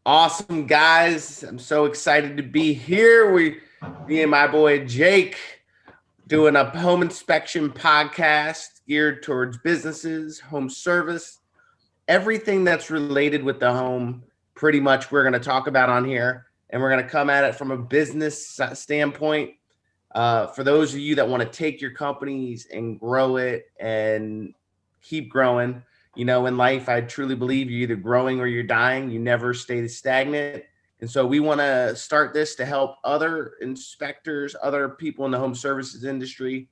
Awesome, guys. I'm so excited to be here. Me and my boy Jake, doing a home inspection podcast geared towards businesses, home service, everything that's related with the home. Pretty much, we're going to talk about on here, and we're going to come at it from a business standpoint. For those of you that want to take your companies and grow it and keep growing, in life, I truly believe you're either growing or you're dying. You never stay stagnant. And so we want to start this to help other inspectors, other people in the home services industry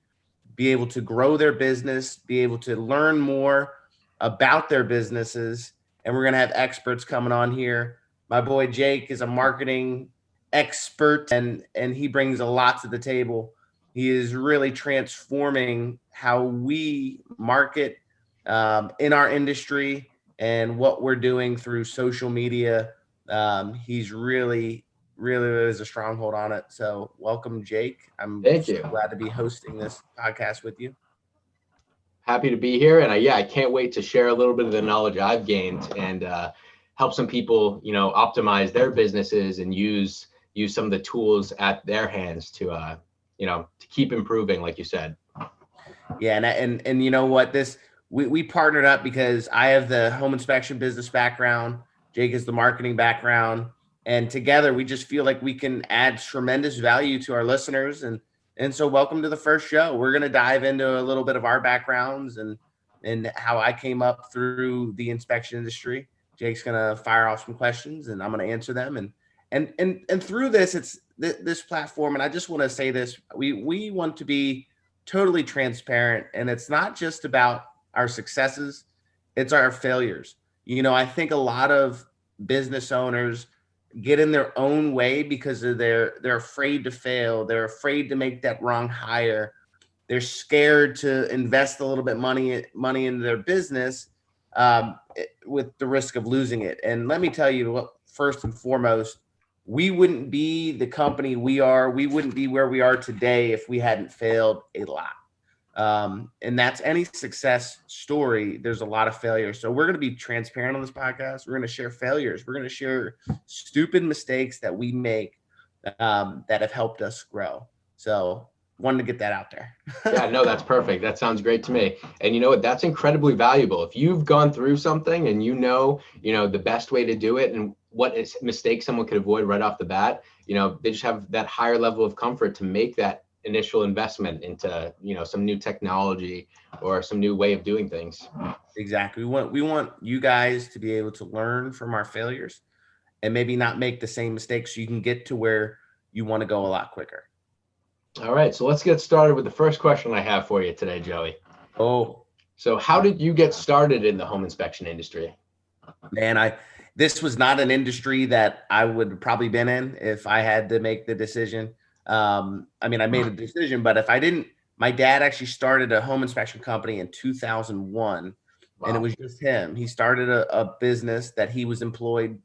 be able to grow their business, be able to learn more about their businesses. And we're going to have experts coming on here. My boy Jake is a marketing expert and he brings a lot to the table. He is really transforming how we market in our industry and what we're doing through social media. He's really is a stronghold on it. So welcome, Jake. I'm Thank so you. glad to be hosting this podcast with you. Happy to be here, and I can't wait to share a little bit of the knowledge I've gained and help some people, optimize their businesses and use some of the tools at their hands to keep improving, like you said. Yeah, and you know what? We partnered up because I have the home inspection business background. Jake has the marketing background, and together we just feel like we can add tremendous value to our listeners. And so, welcome to the first show. We're going to dive into a little bit of our backgrounds and how I came up through the inspection industry. Jake's going to fire off some questions, and I'm going to answer them. And through this, it's this platform. And I just want to say this: we want to be totally transparent, and it's not just about our successes, it's our failures. I think a lot of business owners get in their own way because of they're afraid to fail, they're afraid to make that wrong hire, they're scared to invest a little bit money into their business, with the risk of losing it. And let me tell you what, first and foremost, we wouldn't be the company we are. We wouldn't be where we are today if we hadn't failed a lot. And that's any success story. There's a lot of failures. So we're going to be transparent on this podcast. We're going to share failures. We're going to share stupid mistakes that we make, that have helped us grow. So wanted to get that out there. Yeah, no, that's perfect. That sounds great to me. And you know what? That's incredibly valuable. If you've gone through something and the best way to do it and what is mistakes someone could avoid right off the bat, they just have that higher level of comfort to make that initial investment into, some new technology or some new way of doing things. Exactly. We want you guys to be able to learn from our failures and maybe not make the same mistakes so you can get to where you want to go a lot quicker. All right, so let's get started with the first question I have for you today, Joey. Oh, So how did you get started in the home inspection industry? man, this was not an industry that I would probably been in if I had to make the decision. I mean, I made a decision, but if I didn't, my dad actually started a home inspection company in 2001, and it Wow. was just him. He started a business that he was employed.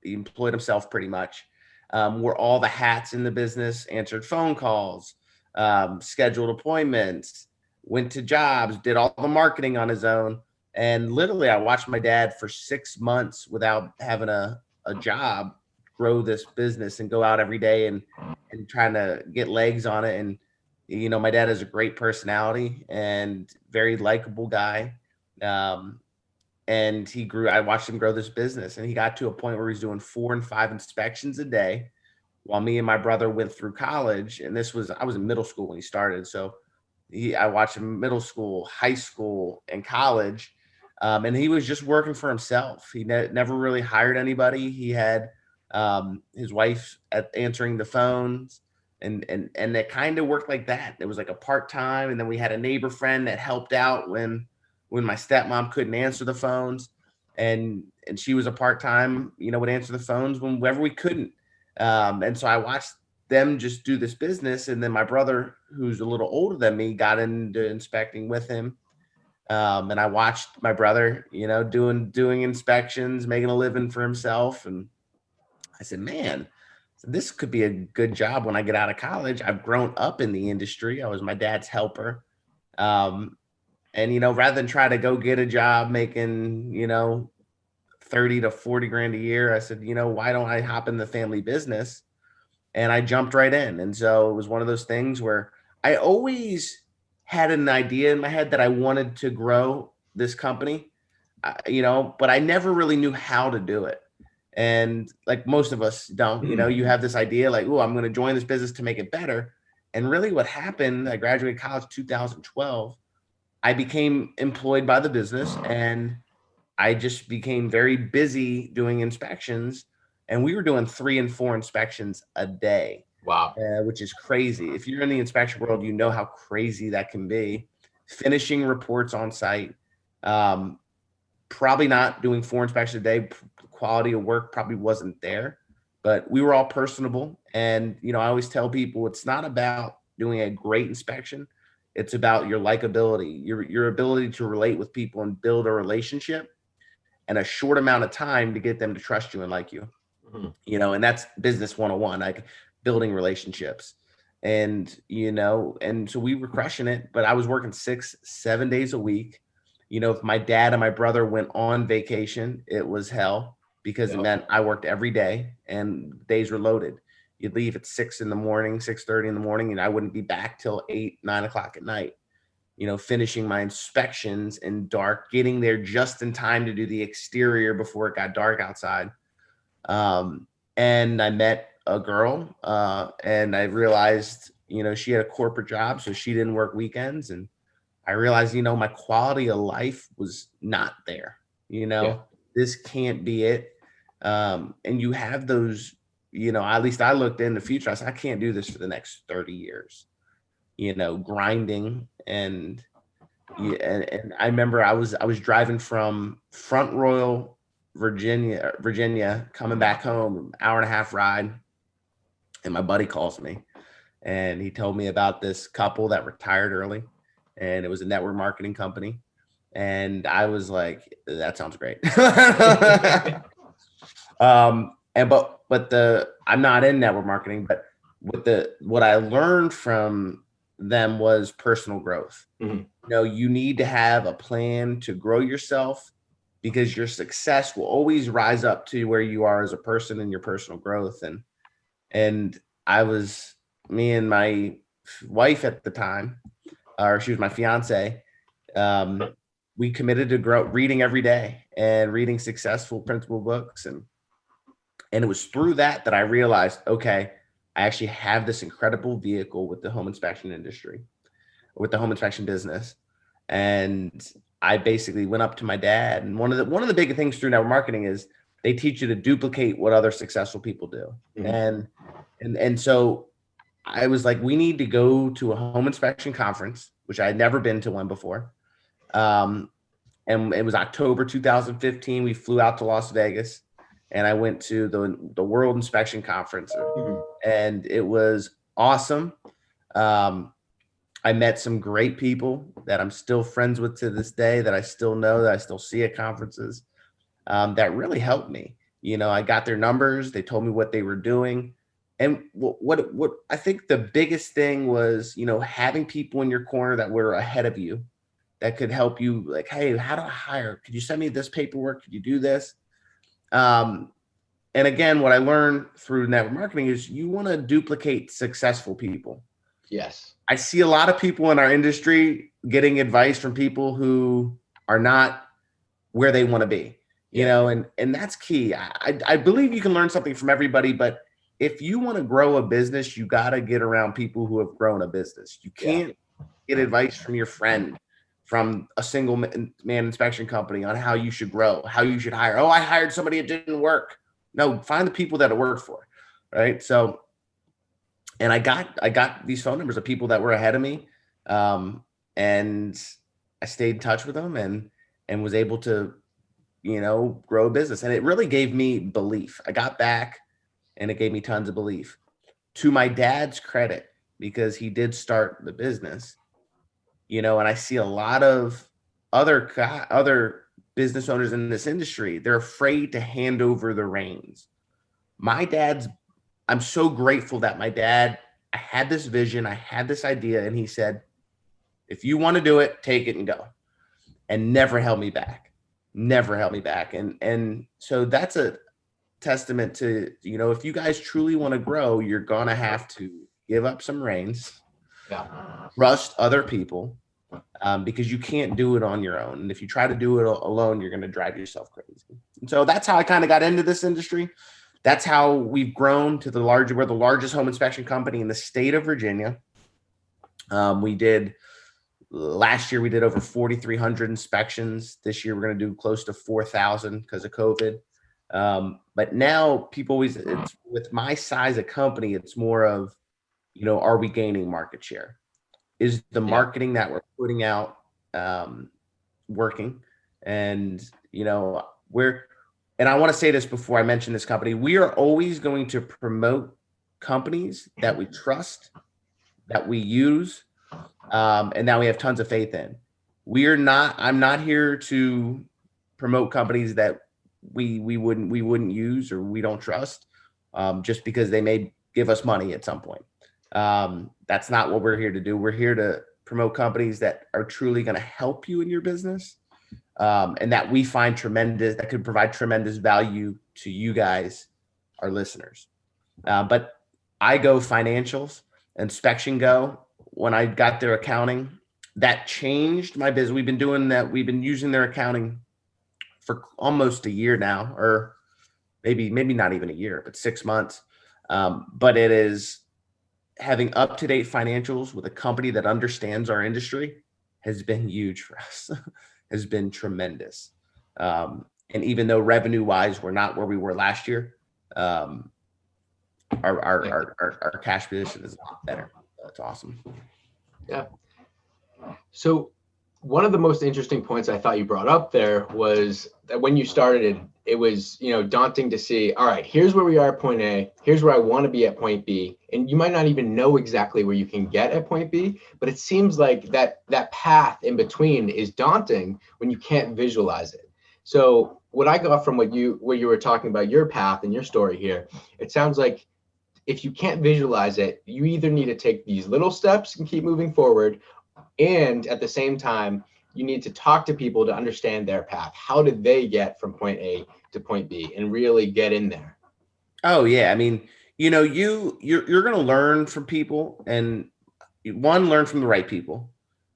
He employed himself pretty much. Wore all the hats in the business, answered phone calls, scheduled appointments, went to jobs, did all the marketing on his own. And literally, I watched my dad for 6 months without having a job grow this business and go out every day and trying to get legs on it. And, my dad has a great personality and very likable guy. Um, and I watched him grow this business, and he got to a point where he's doing 4 and 5 inspections a day while me and my brother went through college. And I was in middle school when he started. So I watched him middle school, high school, and college. And he was just working for himself. He never really hired anybody. He had his wife answering the phones, and it kind of worked like that. It was like a part-time, and then we had a neighbor friend that helped out when my stepmom couldn't answer the phones, and she was a part-time, would answer the phones whenever we couldn't. And so I watched them just do this business. And then my brother, who's a little older than me, got into inspecting with him. And I watched my brother, doing inspections, making a living for himself. And I said, man, this could be a good job when I get out of college. I've grown up in the industry. I was my dad's helper. Um, and rather than try to go get a job making, 30 to 40 grand a year. I said, why don't I hop in the family business? And I jumped right in. And so it was one of those things where I always had an idea in my head that I wanted to grow this company, but I never really knew how to do it. And like most of us don't, you have this idea like, oh, I'm going to join this business to make it better. And really what happened, I graduated college 2012. I became employed by the business and I just became very busy doing inspections. And we were doing 3 and 4 inspections a day. Wow. Which is crazy. If you're in the inspection world, you know how crazy that can be. Finishing reports on site, probably not doing 4 inspections a day. Quality of work probably wasn't there, but we were all personable. And, I always tell people it's not about doing a great inspection. It's about your likability, your ability to relate with people and build a relationship in a short amount of time to get them to trust you and like you. And that's business 101, like building relationships. And, and so we were crushing it, but I was working 6-7 days a week. If my dad and my brother went on vacation, it was hell because it meant I worked every day and days were loaded. You'd leave at 6 in the morning, 6:30 in the morning, and I wouldn't be back till 8-9 o'clock at night, finishing my inspections in dark, getting there just in time to do the exterior before it got dark outside. And I met a girl, and I realized, she had a corporate job, so she didn't work weekends. And I realized, my quality of life was not there. This can't be it. And you have those, at least I looked in the future. I said, I can't do this for the next 30 years, grinding. And I remember I was driving from Front Royal, Virginia, coming back home, 1.5-hour ride. And my buddy calls me and he told me about this couple that retired early, and it was a network marketing company. And I was like, that sounds great. I'm not in network marketing, but what I learned from them was personal growth. You need to have a plan to grow yourself, because your success will always rise up to where you are as a person and your personal growth. And me and my wife at the time, or she was my fiance, we committed to reading every day and reading successful principal books. And it was through that I realized, okay, I actually have this incredible vehicle with the home inspection industry, with the home inspection business. And I basically went up to my dad. And one of the big things through network marketing is they teach you to duplicate what other successful people do. And so I was like, we need to go to a home inspection conference, which I had never been to one before. And it was October 2015. We flew out to Las Vegas, and I went to the World Inspection Conference, and it was awesome. I met some great people that I'm still friends with to this day, that I still know, that I still see at conferences, that really helped me. I got their numbers. They told me what they were doing. And what I think the biggest thing was, having people in your corner that were ahead of you, that could help you, like, hey, how do I hire? Could you send me this paperwork? Could you do this? And again, what I learned through network marketing is you want to duplicate successful people. Yes. I see a lot of people in our industry getting advice from people who are not where they want to be, and that's key. I believe you can learn something from everybody, but if you want to grow a business, you got to get around people who have grown a business. You can't get advice from your friend, from a single man inspection company, on how you should grow, how you should hire. Oh, I hired somebody, it didn't work. No, find the people that it worked for. Right. So, and I got these phone numbers of people that were ahead of me. And I stayed in touch with them and was able to, grow a business. And it really gave me belief. I got back and it gave me tons of belief. To my dad's credit, because he did start the business, and I see a lot of other business owners in this industry, they're afraid to hand over the reins. I'm so grateful that my dad, I had this vision, I had this idea, and he said, if you want to do it, take it and go, and never held me back. never held me back. And so that's a testament to, if you guys truly want to grow, you're going to have to give up some reins, Yeah. trust other people, because you can't do it on your own. And if you try to do it alone, you're going to drive yourself crazy. And so that's how I kind of got into this industry. That's how we've grown to we're the largest home inspection company in the state of Virginia. Last year we did over 4,300 inspections. This year we're going to do close to 4,000 because of COVID. But now people it's with my size of company, it's more of, are we gaining market share? Is the marketing that we're putting out working? And, and I want to say this before I mention this company, we are always going to promote companies that we trust, that we use, and that we have tons of faith in. I'm not here to promote companies that we wouldn't use or we don't trust, just because they may give us money at some point. That's not what we're here to do. We're here to promote companies that are truly going to help you in your business, and that we find that could provide tremendous value to you guys, our listeners. But I go financials, inspection go. When I got their accounting, that changed my business. We've been doing that. We've been using their accounting for almost a year now, or maybe not even a year, but 6 months. But it is having up-to-date financials with a company that understands our industry has been huge for us, has been tremendous. And even though revenue-wise, we're not where we were last year, our cash position is a lot better. That's awesome. Yeah. So one of the most interesting points I thought you brought up there was that when you started, it was, daunting to see, all right, here's where we are at point A, here's where I want to be at point B. And you might not even know exactly where you can get at point B, but it seems like that path in between is daunting when you can't visualize it. So what I got from what you were talking about, your path and your story here, it sounds like if you can't visualize it, you either need to take these little steps and keep moving forward, and at the same time, you need to talk to people to understand their path. How did they get from point A to point B and really get in there? Oh yeah. I mean, you're going to learn from people, and learn from the right people,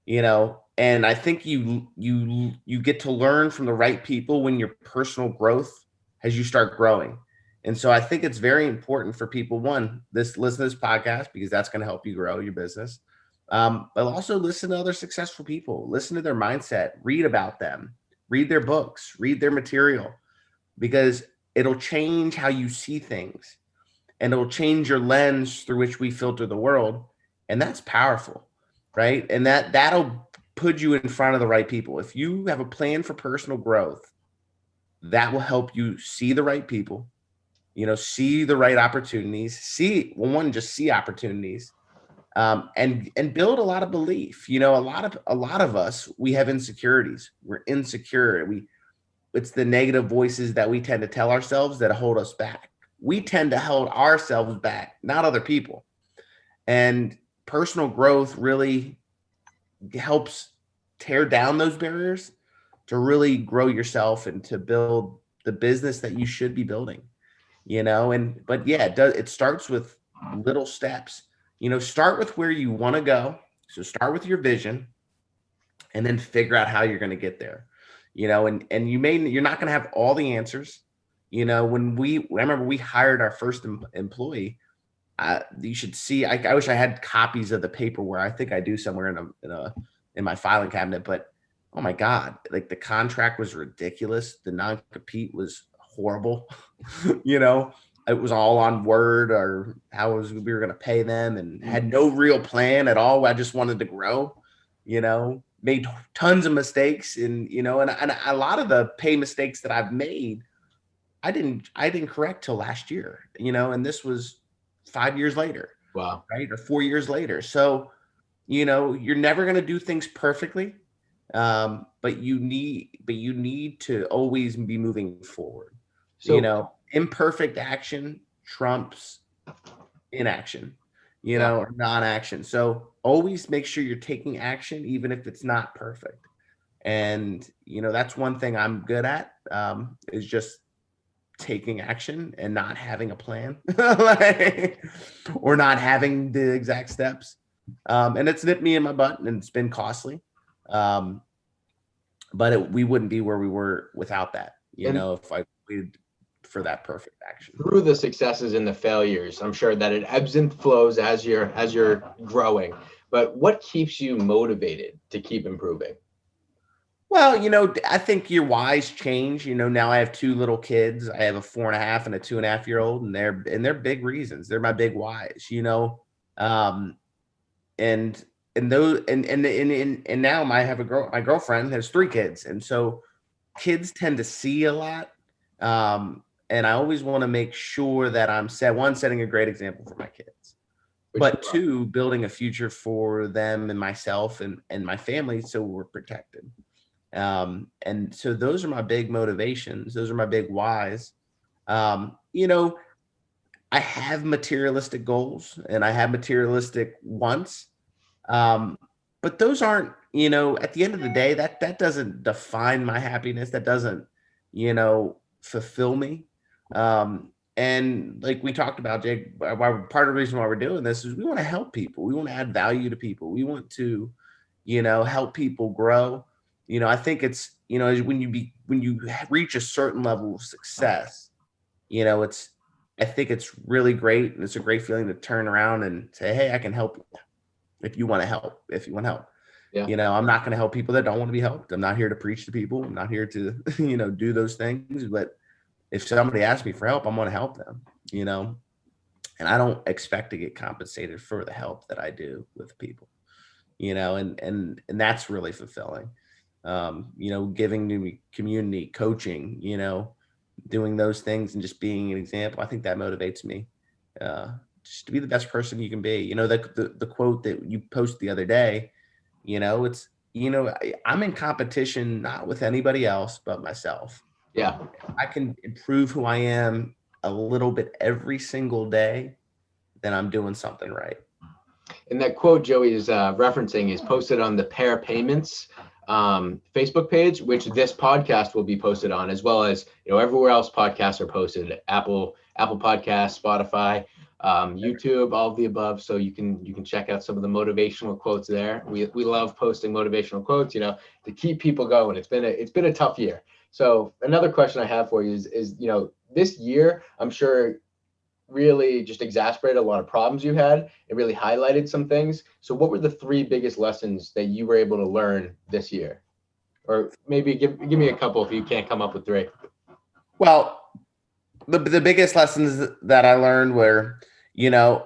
and I think you get to learn from the right people when your personal growth, as you start growing. And so I think it's very important for people, listen to this podcast, because that's going to help you grow your business. But also listen to other successful people, listen to their mindset, read about them, read their books, read their material, because it'll change how you see things, and it'll change your lens through which we filter the world. And that's powerful, right? And that'll put you in front of the right people. If you have a plan for personal growth, that will help you see the right people, see the right opportunities, just see opportunities, and build a lot of belief. A lot of us, we have insecurities. We're insecure. It's the negative voices that we tend to tell ourselves that hold us back. We tend to hold ourselves back, not other people. And personal growth really helps tear down those barriers to really grow yourself and to build the business that you should be building, but yeah, it starts with little steps. Start with where you want to go. So start with your vision, and then figure out how you're going to get there, and you're not going to have all the answers. I remember we hired our first employee. You should see, I wish I had copies of the paperwork. I think I do somewhere in my filing cabinet, but oh my God, like the contract was ridiculous. The non-compete was horrible. It was all on Word, or we were going to pay them, and had no real plan at all. I just wanted to grow, made tons of mistakes, and a lot of the pay mistakes that I've made, I didn't correct till last year, and this was 5 years later. Wow. Right. Or 4 years later. So, you're never going to do things perfectly. But you need to always be moving forward. So, imperfect action trumps inaction, or non-action. So always make sure you're taking action, even if it's not perfect. And, that's one thing I'm good at, is just taking action and not having a plan, or not having the exact steps. And it's nipped me in my butt and it's been costly. Um, but we wouldn't be where we were without that, And if I waited for that perfect action. through the successes and the failures, I'm sure that it ebbs and flows as you're growing. But what keeps you motivated to keep improving? Well, I think your whys change. Now I have two little kids. I have a 4.5 and a 2.5 year old, and they're big reasons. They're my big whys. Um, and those and now I have my girlfriend has 3 kids, and so kids tend to see a lot. And I always want to make sure that I'm setting a great example for my kids, Which but 2, building a future for them and myself and my family, so we're protected. And so those are my big motivations. Those are my big whys. Um, you know, I have materialistic goals and I have materialistic wants. Um, but those aren't, at the end of the day, that doesn't define my happiness. That doesn't, fulfill me. And like we talked about, Jake, part of the reason why we're doing this is we want to help people. We want to add value to people. We want to, help people grow. I think it's, when you reach a certain level of success, it's, I think it's really great. And it's a great feeling to turn around and say, hey, I can help you if you want to help, yeah, I'm not going to help people that don't want to be helped. I'm not here to preach to people. I'm not here to, do those things. But if somebody asks me for help, I'm going to help them, and I don't expect to get compensated for the help that I do with people, and that's really fulfilling. Giving to community coaching, doing those things and just being an example. I think that motivates me, just to be the best person you can be. The quote that you posted the other day, it's, I'm in competition, not with anybody else, but myself. yeah. I can improve who I am a little bit every single day, then I'm doing something right. And that quote Joey is referencing is posted on the Pair Payments Facebook page, which this podcast will be posted on, as well as everywhere else podcasts are posted: Apple Podcasts, Spotify, YouTube, all of the above. So you can check out some of the motivational quotes there. We love posting motivational quotes, to keep people going. It's been a tough year. So another question I have for you is this year, I'm sure, really just exacerbated a lot of problems you had. It really highlighted some things. So what were the 3 biggest lessons that you were able to learn this year? Or maybe give me a couple if you can't come up with 3. Well, the biggest lessons that I learned were, a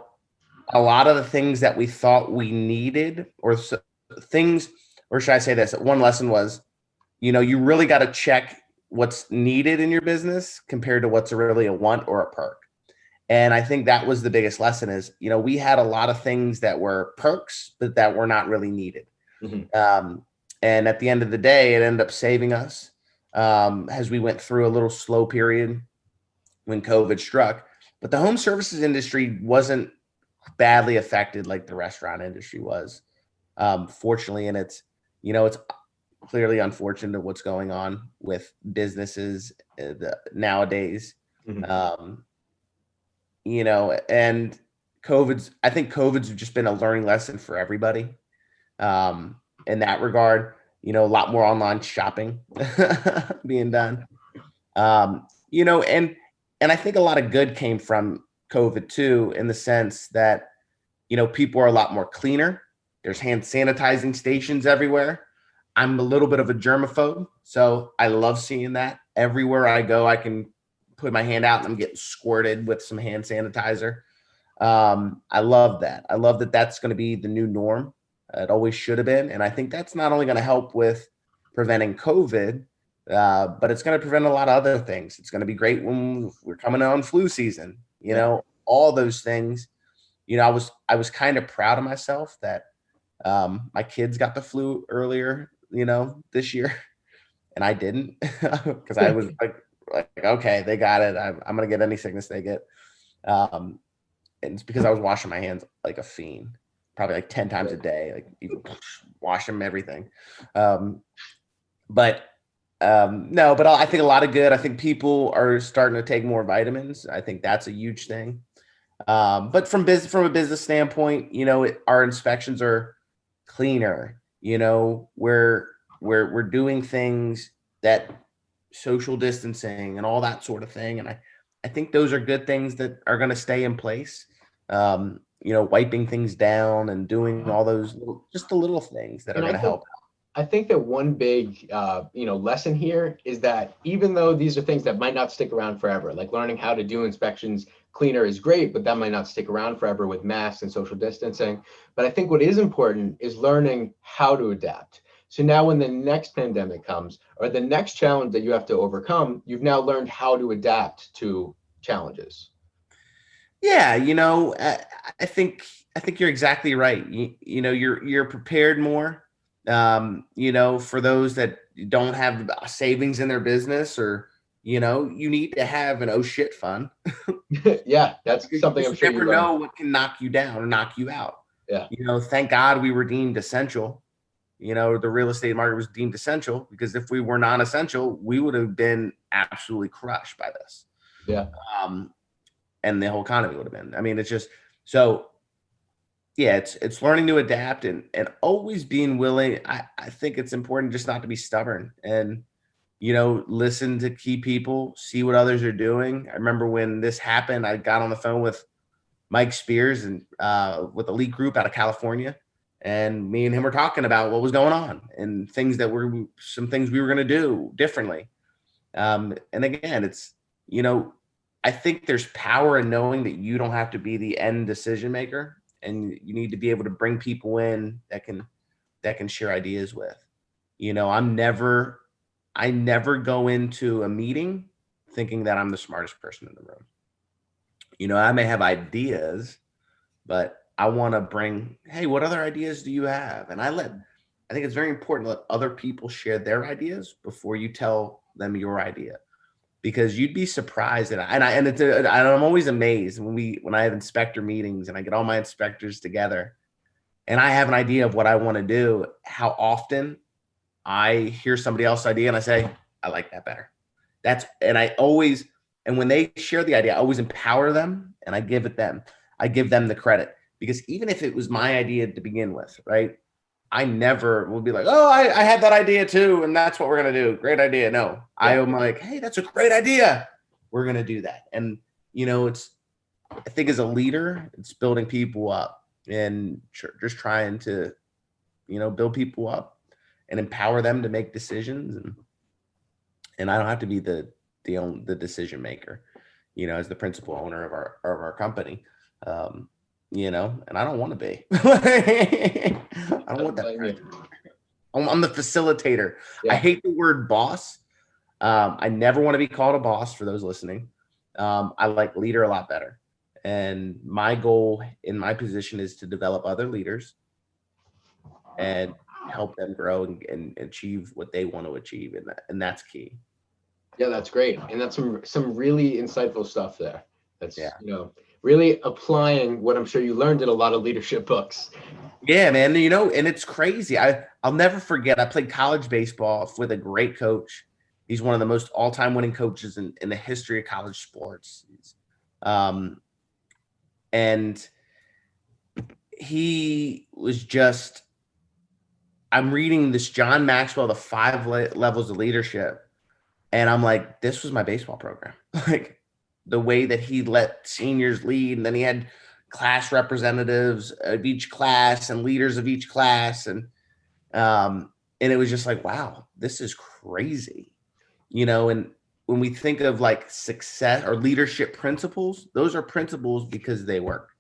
lot of the things that we thought we needed, or things, or should I say this? One lesson was, you really got to check what's needed in your business compared to what's really a want or a perk. And I think that was the biggest lesson is, we had a lot of things that were perks, but that were not really needed. Mm-hmm. And at the end of the day, it ended up saving us, as we went through a little slow period when COVID struck. But the home services industry wasn't badly affected like the restaurant industry was, fortunately. And it's, it's clearly unfortunate what's going on with businesses nowadays. Mm-hmm. And I think COVID's just been a learning lesson for everybody. In that regard, a lot more online shopping being done. And I think a lot of good came from COVID too, in the sense that, people are a lot more cleaner. There's hand sanitizing stations everywhere. I'm a little bit of a germaphobe, so I love seeing that. Everywhere I go, I can put my hand out and I'm getting squirted with some hand sanitizer. I love that. I love that that's going to be the new norm. It always should have been. And I think that's not only going to help with preventing COVID, but it's going to prevent a lot of other things. It's going to be great when we're coming on flu season, all those things. I was kind of proud of myself that my kids got the flu earlier, this year, and I didn't, because I was like, okay, they got it. I'm going to get any sickness they get. And it's because I was washing my hands like a fiend, probably like 10 times a day, like even wash them, everything. But no, but I think a lot of good. I think people are starting to take more vitamins. I think that's a huge thing. But from a business standpoint, our inspections are cleaner. We're doing things that social distancing and all that sort of thing. And I think those are good things that are going to stay in place. Wiping things down and doing all those just the little things that are And going to help. I think that one big, lesson here is that even though these are things that might not stick around forever, like learning how to do inspections cleaner is great, but that might not stick around forever with masks and social distancing. But I think what is important is learning how to adapt. So now when the next pandemic comes or the next challenge that you have to overcome, you've now learned how to adapt to challenges. Yeah, I think you're exactly right. You're prepared more. For those that don't have savings in their business, or you need to have an oh shit fund. Yeah, that's You something I'm just sure you never learned. know what can knock you down or knock you out. Yeah. Thank God we were deemed essential. The real estate market was deemed essential, because if we were non-essential, we would have been absolutely crushed by this. Yeah. Um, and the whole economy would have been. I mean, it's just so yeah, it's learning to adapt and always being willing. I think it's important just not to be stubborn and listen to key people, see what others are doing. I remember when this happened, I got on the phone with Mike Spears and with the Elite Group out of California. And me and him were talking about what was going on and some things we were going to do differently. And again, I think there's power in knowing that you don't have to be the end decision maker, and you need to be able to bring people in that can share ideas with. I never go into a meeting thinking that I'm the smartest person in the room. I may have ideas, but I want to bring, hey, what other ideas do you have? And I think it's very important to let other people share their ideas before you tell them your idea, because you'd be surprised. And I'm always amazed when I have inspector meetings and I get all my inspectors together and I have an idea of what I want to do, how often I hear somebody else's idea and I say, I like that better. And when they share the idea, I always empower them and I give them the credit, because even if it was my idea to begin with, right? I never will be like, oh, I had that idea too, and that's what we're gonna do. Great idea. No, I am like, hey, that's a great idea. We're gonna do that. And I think as a leader, it's building people up and just trying to, build people up and empower them to make decisions. And I don't have to be the decision maker, as the principal owner of our company. And I don't want to be. I don't want that. I'm the facilitator. Yeah. I hate the word boss. I never want to be called a boss, for those listening. I like leader a lot better. And my goal in my position is to develop other leaders and help them grow and achieve what they want to achieve. And that's key. Yeah, that's great. And that's some really insightful stuff there. That's, Yeah. Really applying what I'm sure you learned in a lot of leadership books. Yeah, man. And it's crazy. I'll never forget. I played college baseball with a great coach. He's one of the most all-time winning coaches in the history of college sports. And he was just, I'm reading this John Maxwell, the 5 levels of leadership. And I'm like, this was my baseball program. Like the way that he let seniors lead. And then he had class representatives of each class and leaders of each class. And it was just like, wow, this is crazy. And when we think of like success or leadership principles, those are principles because they work,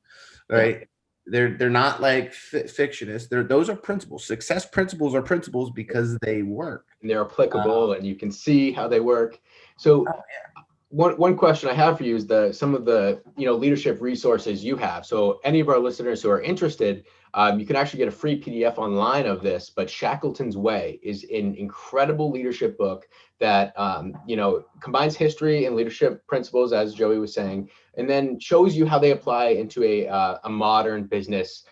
right? Yeah. They're not like fictionists. Those are principles. Success principles are principles because they work. And they're applicable and you can see how they work. So one question I have for you is some of the leadership resources you have. So any of our listeners who are interested, you can actually get a free PDF online of this. But Shackleton's Way is an incredible leadership book that combines history and leadership principles, as Joey was saying, and then shows you how they apply into a modern business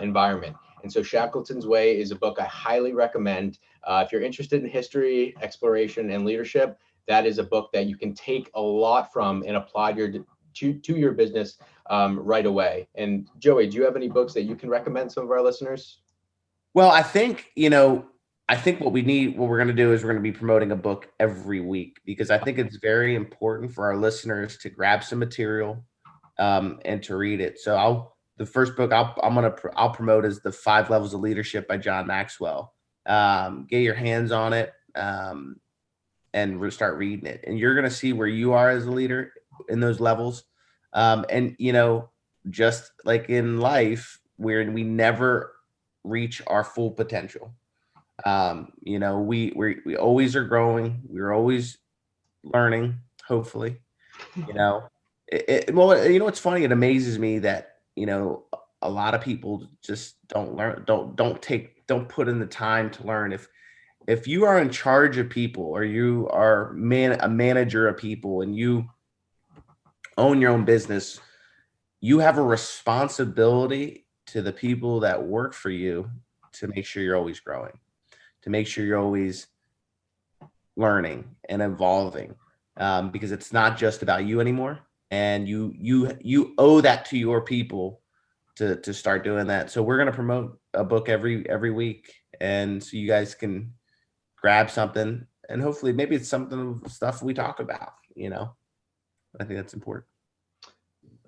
environment. And so Shackleton's Way is a book I highly recommend. If you're interested in history, exploration, and leadership, that is a book that you can take a lot from and apply to your business right away. And Joey, do you have any books that you can recommend some of our listeners? Well, I think, I think what we're going to do is we're going to be promoting a book every week, because I think it's very important for our listeners to grab some material and to read it. So the first book I'll promote is The 5 Levels of Leadership by John Maxwell. Get your hands on it and start reading it, and you're going to see where you are as a leader in those levels. And just like in life, where we never reach our full potential. We always are growing. We're always learning, hopefully. Well, it's funny. It amazes me that, a lot of people just don't learn, don't put in the time to learn. If you are in charge of people, or you are a manager of people, and you own your own business, you have a responsibility to the people that work for you to make sure you're always growing, to make sure you're always learning and evolving, because it's not just about you anymore. And you owe that to your people to start doing that. So we're going to promote a book every week, and so you guys can grab something, and hopefully maybe it's something of stuff we talk about. I think that's important.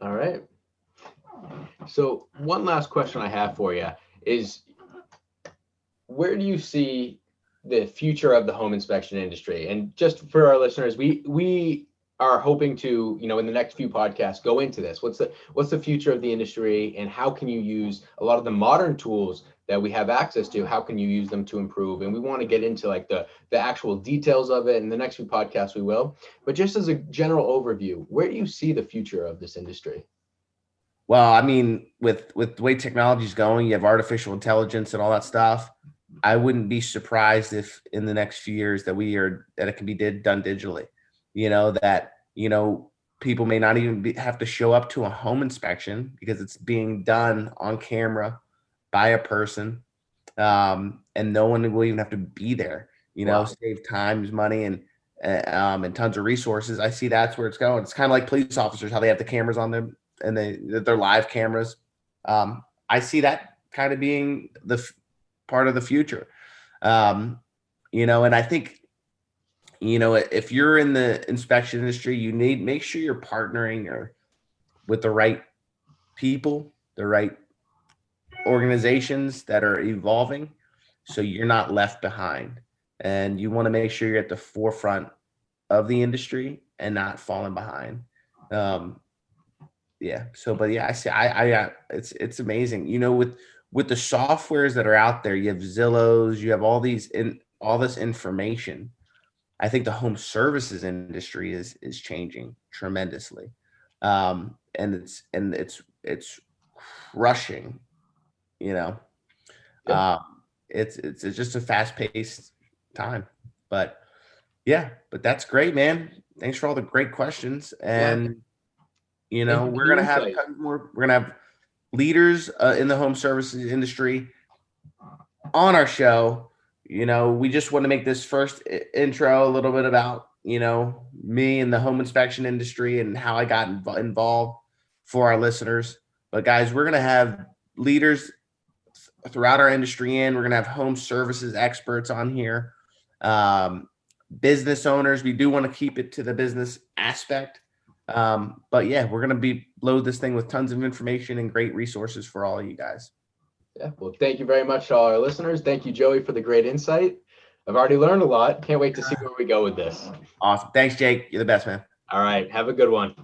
All right. So one last question I have for you is, where do you see the future of the home inspection industry? And just for our listeners, we are hoping to, in the next few podcasts, go into this. What's the future of the industry, and how can you use a lot of the modern tools that we have access to? How can you use them to improve? And we want to get into like the actual details of it. In the next few podcasts, we will. But just as a general overview, where do you see the future of this industry? Well, I mean, with the way technology is going, you have artificial intelligence and all that stuff. I wouldn't be surprised if in the next few years that it can be done digitally. That people may not even have to show up to a home inspection, because it's being done on camera by a person, and no one will even have to be there. Wow. Save times, money, and tons of resources. I see that's where it's going. It's kind of like police officers, how they have the cameras on them, and they're live cameras. I see that kind of being the part of the future. And I think, if you're in the inspection industry, you need make sure you're partnering with the right people, the right organizations that are evolving, so you're not left behind. And you want to make sure you're at the forefront of the industry and not falling behind. Yeah. So, but yeah, I see. It's amazing. With the softwares that are out there, you have Zillows, you have all this information. I think the home services industry is changing tremendously, and it's rushing. Yeah. It's just a fast paced time, but that's great, man. Thanks for all the great questions, and we're gonna have more. We're gonna have leaders in the home services industry on our show. We just want to make this first intro a little bit about, me and the home inspection industry and how I got involved for our listeners. But guys, we're going to have leaders throughout our industry, and we're going to have home services experts on here. Business owners, we do want to keep it to the business aspect. But yeah, we're going to load this thing with tons of information and great resources for all of you guys. Yeah, well, thank you very much to all our listeners. Thank you, Joey, for the great insight. I've already learned a lot. Can't wait to see where we go with this. Awesome. Thanks, Jake. You're the best, man. All right. Have a good one.